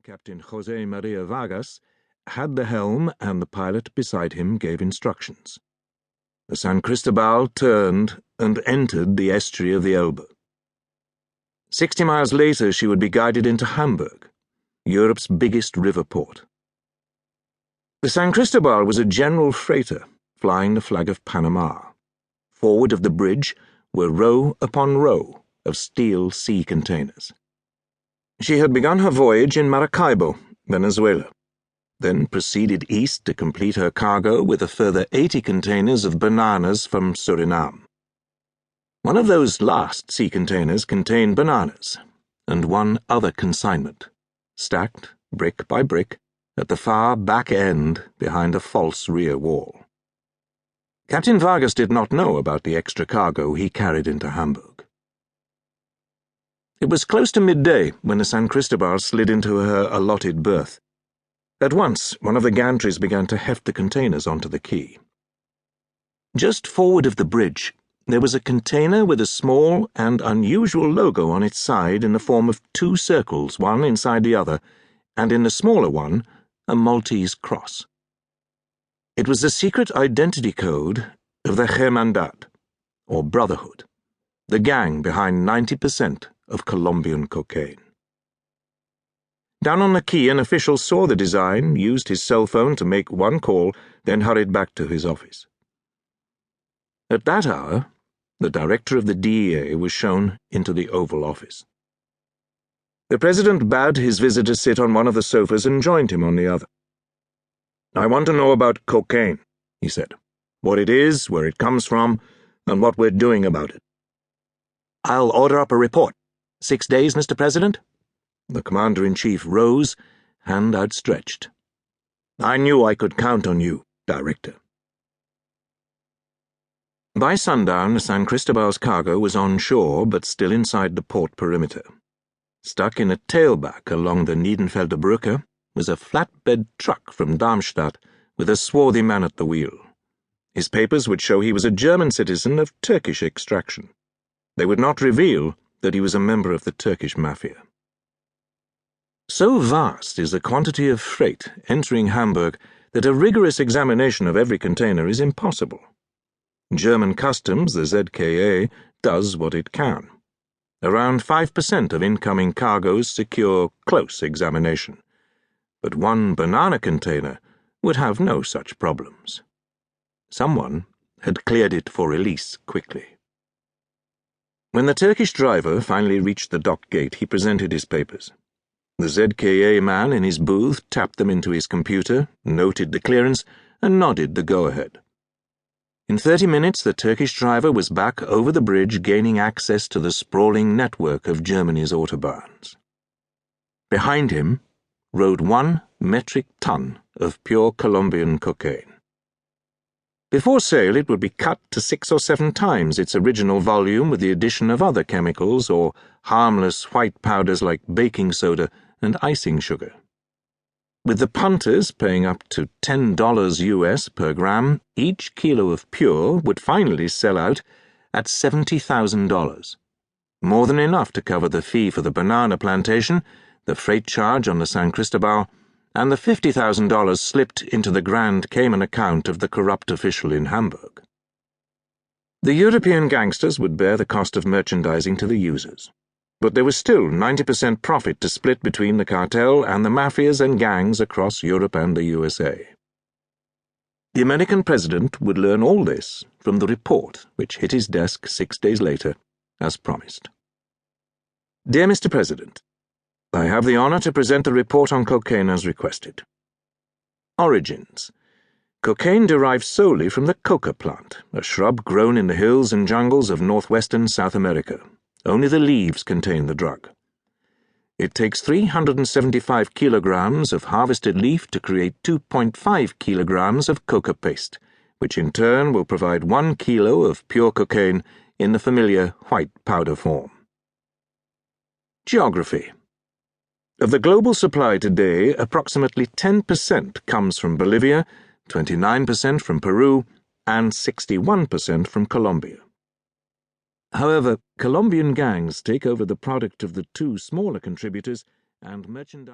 Captain José Maria Vargas, had the helm, and the pilot beside him gave instructions. The San Cristobal turned and entered the estuary of the Elbe. 60 miles later she would be guided into Hamburg, Europe's biggest river port. The San Cristobal was a general freighter, flying the flag of Panama. Forward of the bridge were row upon row of steel sea containers. She had begun her voyage in Maracaibo, Venezuela, then proceeded east to complete her cargo with a further 80 containers of bananas from Suriname. One of those last sea containers contained bananas, and one other consignment, stacked brick by brick at the far back end behind a false rear wall. Captain Vargas did not know about the extra cargo he carried into Hamburg. It was close to midday when the San Cristobal slid into her allotted berth. At once, one of the gantries began to heft the containers onto the quay. Just forward of the bridge, there was a container with a small and unusual logo on its side in the form of 2 circles, one inside the other, and in the smaller one, a Maltese cross. It was the secret identity code of the Hermandad, or Brotherhood, the gang behind 90% of Colombian cocaine. Down on the quay, an official saw the design, used his cell phone to make one call, then hurried back to his office. At that hour, the director of the DEA was shown into the Oval Office. The president bade his visitor sit on one of the sofas and joined him on the other. "I want to know about cocaine," he said. "What it is, where it comes from, and what we're doing about it." "I'll order up a report. 6 days, Mr. President?" The commander-in-chief rose, hand outstretched. "I knew I could count on you, Director." By sundown, the San Cristobal's cargo was on shore, but still inside the port perimeter. Stuck in a tailback along the Niedenfelder Brücke was a flatbed truck from Darmstadt with a swarthy man at the wheel. His papers would show he was a German citizen of Turkish extraction. They would not reveal that he was a member of the Turkish mafia. So vast is the quantity of freight entering Hamburg that a rigorous examination of every container is impossible. German customs, the ZKA, does what it can. Around 5% of incoming cargoes secure close examination, but one banana container would have no such problems. Someone had cleared it for release quickly. When the Turkish driver finally reached the dock gate, he presented his papers. The ZKA man in his booth tapped them into his computer, noted the clearance, and nodded the go-ahead. In 30 minutes, the Turkish driver was back over the bridge, gaining access to the sprawling network of Germany's autobahns. Behind him rode 1 metric ton of pure Colombian cocaine. Before sale, it would be cut to 6 or 7 times its original volume with the addition of other chemicals or harmless white powders like baking soda and icing sugar. With the punters paying up to $10 US per gram, each kilo of pure would finally sell out at $70,000. More than enough to cover the fee for the banana plantation, the freight charge on the San Cristobal, and the $50,000 slipped into the Grand Cayman account of the corrupt official in Hamburg. The European gangsters would bear the cost of merchandising to the users, but there was still 90% profit to split between the cartel and the mafias and gangs across Europe and the USA. The American president would learn all this from the report which hit his desk 6 days later, as promised. Dear Mr. President, I have the honor to present the report on cocaine as requested. Origins. Cocaine derives solely from the coca plant, a shrub grown in the hills and jungles of northwestern South America. Only the leaves contain the drug. It takes 375 kilograms of harvested leaf to create 2.5 kilograms of coca paste, which in turn will provide 1 kilo of pure cocaine in the familiar white powder form. Geography. Of the global supply today, approximately 10% comes from Bolivia, 29% from Peru, and 61% from Colombia. However, Colombian gangs take over the product of the 2 smaller contributors, and merchandise